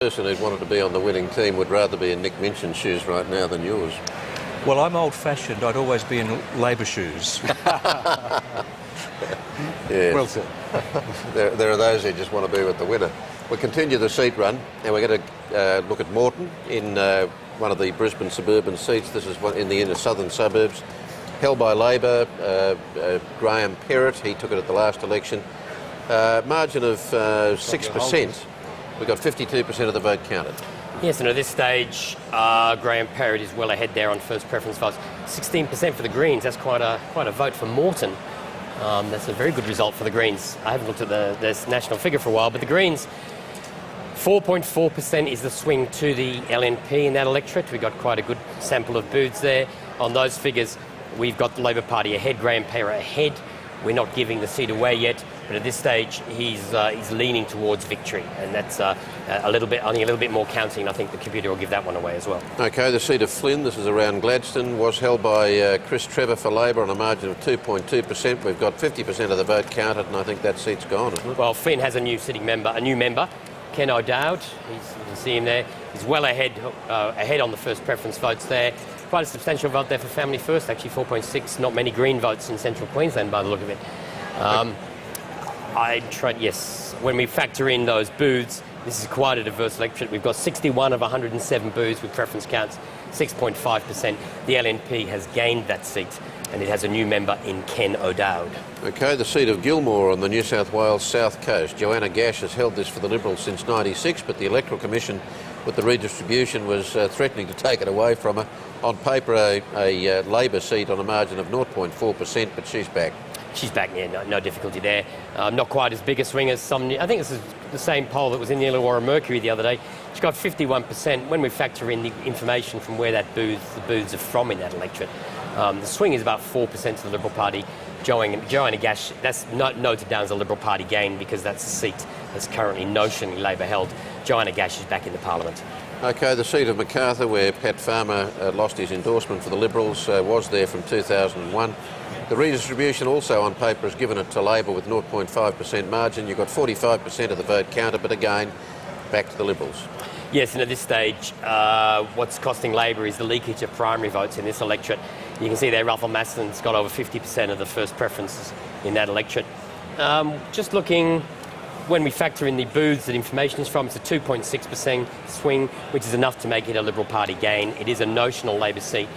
The person who'd wanted to be on the winning team would rather be in Nick Minchin's shoes right now than yours. Well, I'm old-fashioned. I'd always be in Labor shoes. Yes. Well said. There are those who just want to be with the winner. We continue the seat run, and we're going to look at Moreton in one of the Brisbane suburban seats. This is one in the inner southern suburbs. Held by Labor, Graham Perrott. He took it at the last election. Margin of 6%. We got 52% of the vote counted. Yes, and at this stage, Graham Perrott is well ahead there on first preference votes. 16% for the Greens. That's quite a vote for Moreton. That's a very good result for the Greens. I haven't looked at this national figure for a while, but the Greens, 4.4% is the swing to the LNP in that electorate. We've got quite a good sample of booths there. On those figures, we've got the Labor Party ahead, Graham Perrott ahead. We're not giving the seat away yet, but at this stage, he's leaning towards victory, and that's only a little bit more counting. I think the computer will give that one away as well. Okay, the seat of Flynn, this is around Gladstone, was held by Chris Trevor for Labor on a margin of 2.2%. We've got 50% of the vote counted, and I think that seat's gone, isn't it? Well, Flynn has a new member, Ken O'Dowd. You can see him there. He's well ahead on the first preference votes there. Quite a substantial vote there for Family First, actually 4.6. Not many Green votes in central Queensland by the look of it. Yes, when we factor in those booths, this is quite a diverse electorate. We've got 61 of 107 booths with preference counts, 6.5%. The LNP has gained that seat, and it has a new member in Ken O'Dowd. Okay, the seat of Gilmore on the New South Wales South Coast. Joanna Gash has held this for the Liberals since '96, but the Electoral Commission, with the redistribution, was threatening to take it away from her. On paper, a Labor seat on a margin of 0.4%, but she's back. She's back, yeah, no difficulty there. Not quite as big a swing as some. I think this is the same poll that was in the Illawarra Mercury the other day. She got 51%. When we factor in the information from where the booths are from in that electorate, the swing is about 4% to the Liberal Party. Joanna Gash, that's noted down as a Liberal Party gain because that's a seat that's currently notionally Labor held. Joanna Gash is back in the Parliament. Okay, the seat of Macarthur, where Pat Farmer lost his endorsement for the Liberals, was there from 2001. The redistribution also on paper has given it to Labor with 0.5% margin. You've got 45% of the vote counted, but again, back to the Liberals. Yes, and at this stage, what's costing Labor is the leakage of primary votes in this electorate. You can see there Russell Masson's got over 50% of the first preferences in that electorate. Just looking, when we factor in the booths that information is from, it's a 2.6% swing, which is enough to make it a Liberal Party gain. It is a notional Labor seat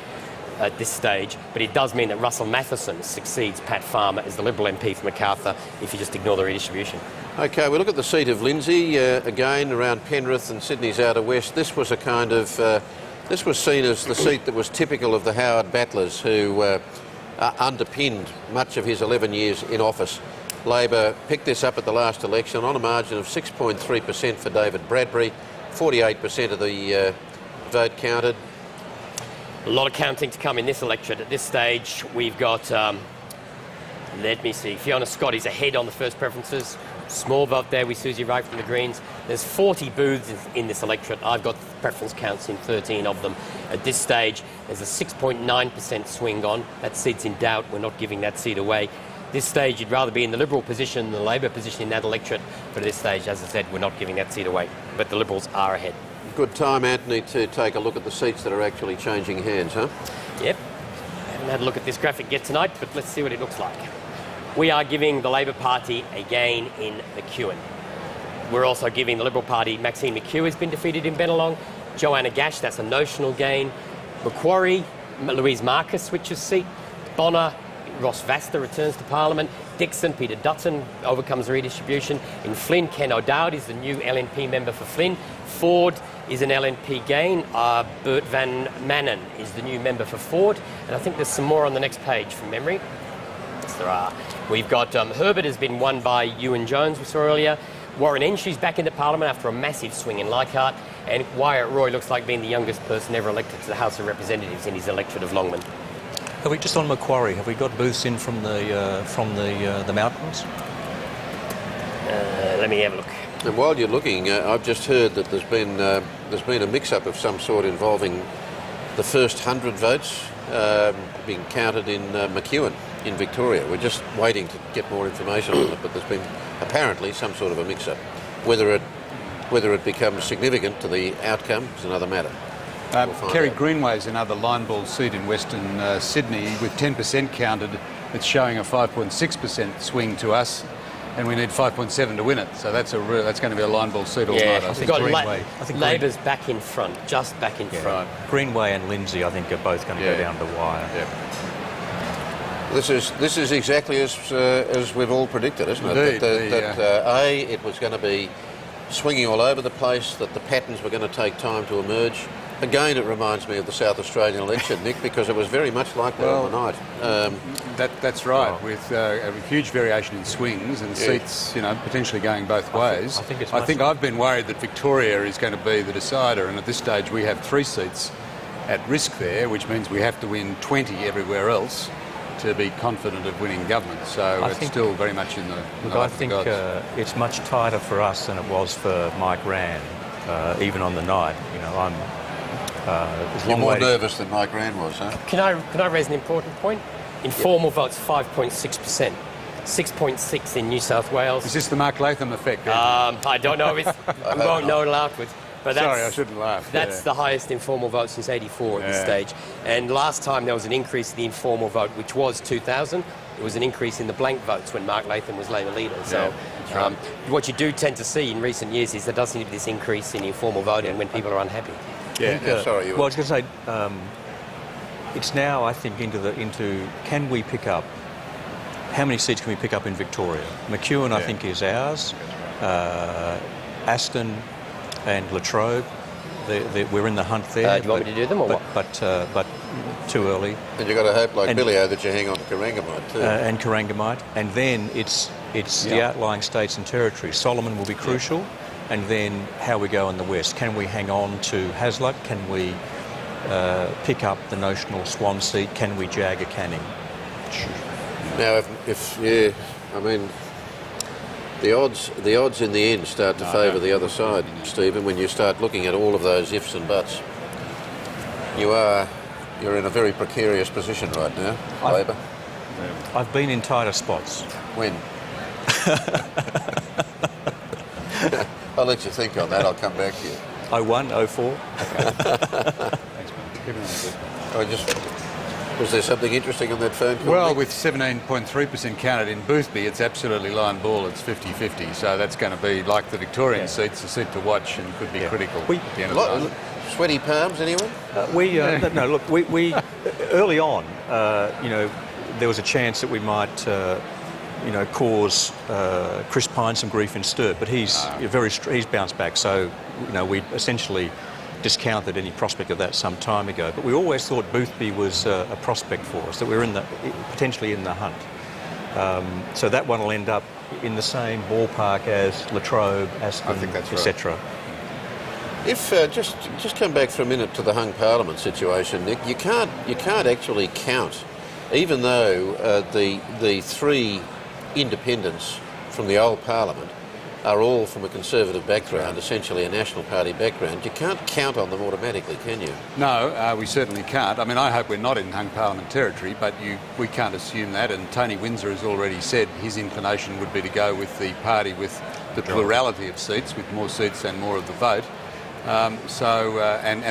at this stage, but it does mean that Russell Matheson succeeds Pat Farmer as the Liberal MP for Macarthur if you just ignore the redistribution. Okay, we look at the seat of Lindsay, again around Penrith and Sydney's outer west. This was a kind of, this was seen as the seat that was typical of the Howard Battlers who underpinned much of his 11 years in office. Labor picked this up at the last election on a margin of 6.3% for David Bradbury, 48% of the vote counted. A lot of counting to come in this electorate. At this stage, we've got, let me see, Fiona Scott is ahead on the first preferences. Small vote there with Susie Wright from the Greens. There's 40 booths in this electorate. I've got preference counts in 13 of them. At this stage, there's a 6.9% swing on. That seat's in doubt. We're not giving that seat away. This stage, you'd rather be in the Liberal position than the Labor position in that electorate. But at this stage, as I said, we're not giving that seat away. But the Liberals are ahead. Good time, Anthony, to take a look at the seats that are actually changing hands, huh? Yep. I haven't had a look at this graphic yet tonight, but let's see what it looks like. We are giving the Labor Party a gain in McEwen. We're also giving the Liberal Party, Maxine McHugh has been defeated in Bennelong. Joanna Gash, that's a notional gain. Macquarie, Louise Marcus switches seat. Bonner, Ross Vasta returns to Parliament. Dixon, Peter Dutton overcomes redistribution. In Flynn, Ken O'Dowd is the new LNP member for Flynn. Ford is an LNP gain. Bert Van Manen is the new member for Ford. And I think there's some more on the next page from memory. Yes, there are. We've got Herbert has been won by Ewan Jones, we saw earlier. Warren Entry's back in the Parliament after a massive swing in Leichhardt. And Wyatt Roy looks like being the youngest person ever elected to the House of Representatives in his electorate of Longman. Have we, just on Macquarie, have we got booths in from the mountains? Let me have a look. And while you're looking, I've just heard that there's been a mix-up of some sort involving the first 100 votes being counted in McEwen in Victoria. We're just waiting to get more information on it, but there's been apparently some sort of a mix-up. Whether Whether it becomes significant to the outcome is another matter. We'll find Kerry out. Greenway is another line ball seat in Western Sydney. With 10% counted, it's showing a 5.6% swing to us, and we need 5.7 to win it. So that's going to be a line ball seat all night. I we've think. got Greenway. I think Labor's back in front, just back in front. Greenway and Lindsay, I think, are both going to go down the wire. This is exactly as we've all predicted, isn't it? Indeed, It was going to be swinging all over the place, that the patterns were going to take time to emerge. Again, it reminds me of the South Australian election, Nick, because it was very much like that on the night. That's right, with a huge variation in swings and seats, potentially going both ways. I think I've been worried that Victoria is going to be the decider, and at this stage we have 3 seats at risk there, which means we have to win 20 everywhere else to be confident of winning government. So it's still very much in the Look, I think it's much tighter for us than it was for Mike Rand, even on the night. You're more nervous than Mike Rand was, huh? Can I raise an important point? Informal votes 5.6%, 6.6 in New South Wales. Is this the Mark Latham effect? I don't know if we won't know it afterwards. But that's, Sorry, I shouldn't laugh. That's the highest informal vote since '84 at this stage. And last time there was an increase in the informal vote, which was 2000. It was an increase in the blank votes when Mark Latham was Labor leader. So what you do tend to see in recent years is there does seem to be this increase in informal voting when people are unhappy. Sorry, you Well, I was going to say, it's now, I think, into can we pick up, how many seats can we pick up in Victoria? McEwen, I think, is ours. Aston and Latrobe, we're in the hunt there. Do you want me to do them or what? But too early. And you've got to hope, like Billy-O, that you hang on to Corangamite too. And Corangamite. And then it's the outlying states and territories. Solomon will be crucial. And then how we go in the west. Can we hang on to Hasluck? Can we pick up the notional Swan seat? Can we jag a Canning? Now, the odds in the end start to favour the other side, Stephen, when you start looking at all of those ifs and buts. You're in a very precarious position right now, Labor. I've been in tighter spots. When? I'll let you think on that. I'll come back to you. 01, 04. Was there something interesting on that phone call? Well, with 17.3% counted in Boothby, it's absolutely line ball. It's 50-50. So that's going to be like the Victorian seats, a seat to watch and could be critical at the end of the night. Sweaty palms, anyone? We early on, there was a chance that we might, cause Chris Pine some grief in Sturt, but he's bounced back. So, we essentially discounted any prospect of that some time ago. But we always thought Boothby was a prospect for us, that we were potentially in the hunt. So that one will end up in the same ballpark as Latrobe, Aston, etc. If just come back for a minute to the hung parliament situation, Nick, you can't actually count, even though the 3 independents from the old parliament are all from a Conservative background, essentially a National Party background. You can't count on them automatically, can you? No, we certainly can't. I mean, I hope we're not in hung parliament territory, but we can't assume that. And Tony Windsor has already said his inclination would be to go with the party with the plurality of seats, with more seats and more of the vote. And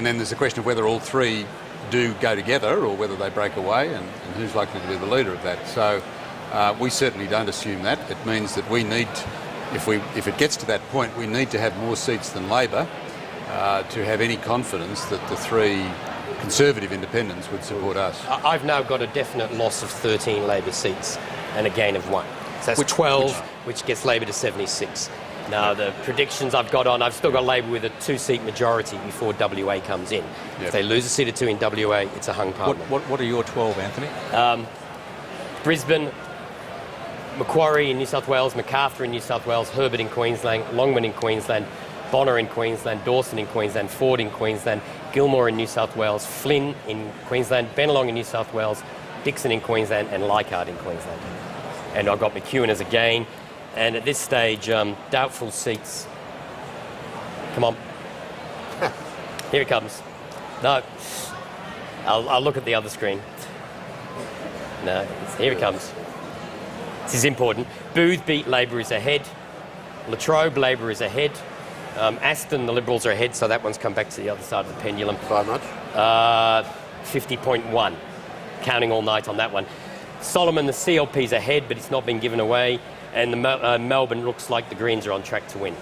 then there's the question of whether all 3 do go together or whether they break away, and who's likely to be the leader of that. So we certainly don't assume that. It means that we need, if it gets to that point, we need to have more seats than Labor to have any confidence that the 3 Conservative independents would support us. I've now got a definite loss of 13 Labor seats and a gain of 1. So that's 12, which gets Labor to 76. Now, the predictions I've got on, I've still got Labor with a 2-seat majority before WA comes in. If they lose a seat or 2 in WA, it's a hung parliament. What are your 12, Anthony? Brisbane, Macquarie in New South Wales, Macarthur in New South Wales, Herbert in Queensland, Longman in Queensland, Bonner in Queensland, Dawson in Queensland, Ford in Queensland, Gilmore in New South Wales, Flynn in Queensland, Bennelong in New South Wales, Dixon in Queensland, and Leichhardt in Queensland. And I've got McEwen as a gain. And at this stage, doubtful seats. Come on. Here it comes. No. I'll look at the other screen. No, here it comes. This is important. Boothby, Labor is ahead. Latrobe, Labor is ahead. Aston, the Liberals are ahead, so that one's come back to the other side of the pendulum. By much? 50.1, counting all night on that one. Solomon, the CLP's ahead, but it's not been given away. And the Melbourne looks like the Greens are on track to win.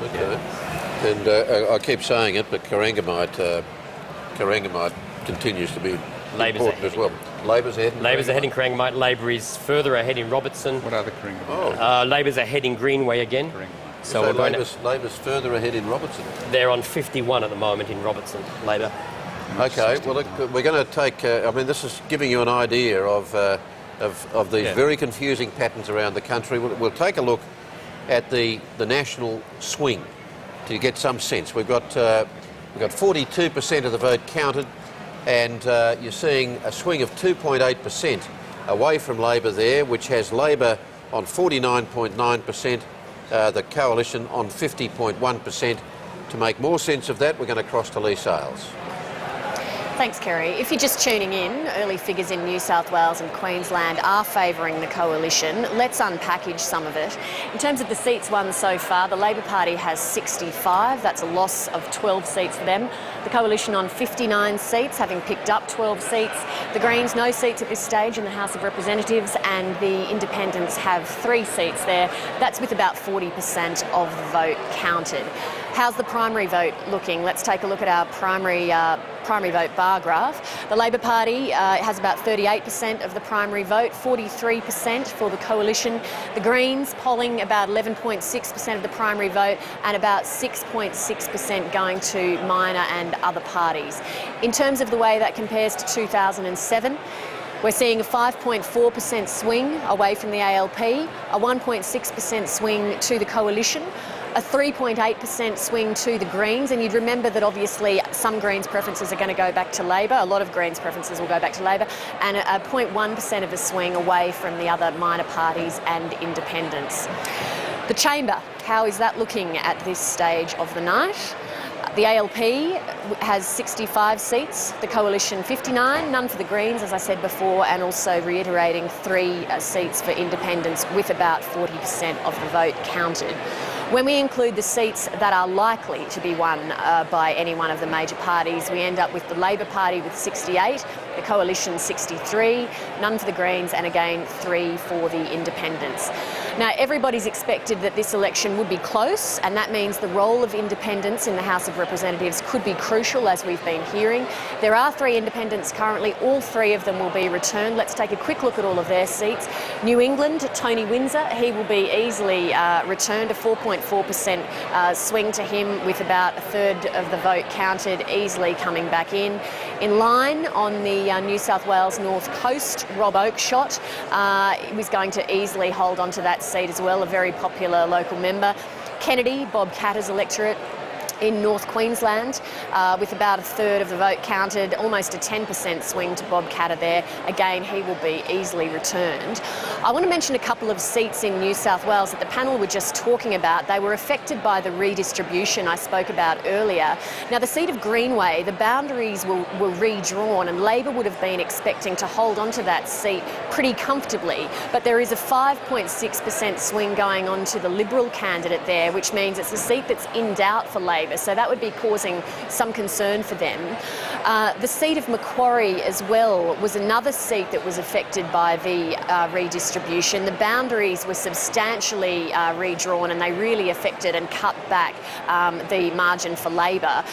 Okay. And I keep saying it, but Corangamite continues to be Labor's important ahead. as well. Labor's ahead. Labor's ahead in Corangamite. Labor is further ahead in Robertson. What other Corangamite? Labor's ahead in Greenway again. So Labor's further ahead in Robertson. They're on 51 at the moment in Robertson, Labor. Okay, well, look, we're going to take... I mean, this is giving you an idea of these very confusing patterns around the country. We'll take a look at the national swing to get some sense. We've got 42% of the vote counted, and you're seeing a swing of 2.8% away from Labor there, which has Labor on 49.9%, the Coalition on 50.1%. To make more sense of that, we're going to cross to Lee Sales. Thanks, Kerry. If you're just tuning in, early figures in New South Wales and Queensland are favouring the Coalition. Let's unpackage some of it. In terms of the seats won so far, the Labor Party has 65. That's a loss of 12 seats for them. The Coalition on 59 seats, having picked up 12 seats. The Greens, no seats at this stage in the House of Representatives, and the Independents have 3 seats there. That's with about 40% of the vote counted. How's the primary vote looking? Let's take a look at our primary vote bar graph. The Labor Party has about 38% of the primary vote, 43% for the Coalition. The Greens polling about 11.6% of the primary vote, and about 6.6% going to minor and other parties. In terms of the way that compares to 2007, we're seeing a 5.4% swing away from the ALP, a 1.6% swing to the Coalition, a 3.8% swing to the Greens, and you'd remember that obviously some Greens preferences are going to go back to Labor, a lot of Greens preferences will go back to Labor, and a 0.1% of a swing away from the other minor parties and independents. The Chamber, how is that looking at this stage of the night? The ALP has 65 seats, the Coalition 59, none for the Greens, as I said before, and also reiterating 3 seats for independents with about 40% of the vote counted. When we include the seats that are likely to be won by any one of the major parties, we end up with the Labor Party with 68, the Coalition 63, none for the Greens, and again 3 for the independents. Now, everybody's expected that this election would be close, and that means the role of independents in the House of Representatives could be crucial, as we've been hearing. There are 3 independents currently. All 3 of them will be returned. Let's take a quick look at all of their seats. New England, Tony Windsor, he will be easily returned, a 4.4% swing to him with about a third of the vote counted, easily coming back in. In line on the New South Wales North Coast, Rob Oakeshott was going to easily hold on to that seat as well, a very popular local member. Kennedy, Bob Katter's electorate in North Queensland, with about a third of the vote counted, almost a 10% swing to Bob Katter there. Again, he will be easily returned. I want to mention a couple of seats in New South Wales that the panel were just talking about. They were affected by the redistribution I spoke about earlier. Now, the seat of Greenway, the boundaries were redrawn, and Labor would have been expecting to hold on to that seat pretty comfortably, but there is a 5.6% swing going on to the Liberal candidate there, which means it's a seat that's in doubt for Labor, so that would be causing some concern for them. The seat of Macquarie as well was another seat that was affected by the redistribution. The boundaries were substantially redrawn, and they really affected and cut back the margin for Labor.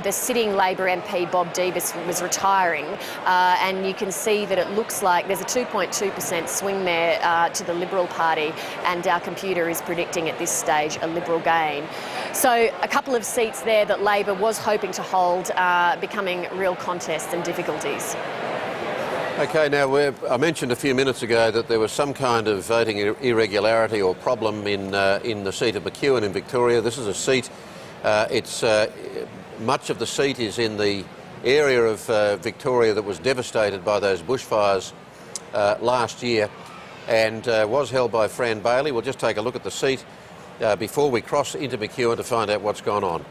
The sitting Labor MP Bob Debus was retiring, and you can see that it looks like there's a 2.2% swing there to the Liberal Party, and our computer is predicting at this stage a Liberal gain. So a couple of seats there that Labor was hoping to hold, becoming real contests and difficulties. Okay, now I mentioned a few minutes ago that there was some kind of voting irregularity or problem in the seat of McEwen in Victoria. This is a seat, much of the seat is in the area of Victoria that was devastated by those bushfires last year, and was held by Fran Bailey. We'll just take a look at the seat before we cross into McEwen to find out what's gone on.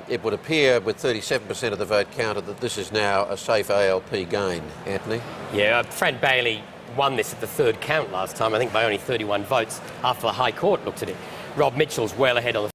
It would appear, with 37% of the vote counted, that this is now a safe ALP gain. Anthony? Yeah, Fran Bailey won this at the 3rd count last time, I think by only 31 votes after the High Court looked at it. Rob Mitchell's well ahead on the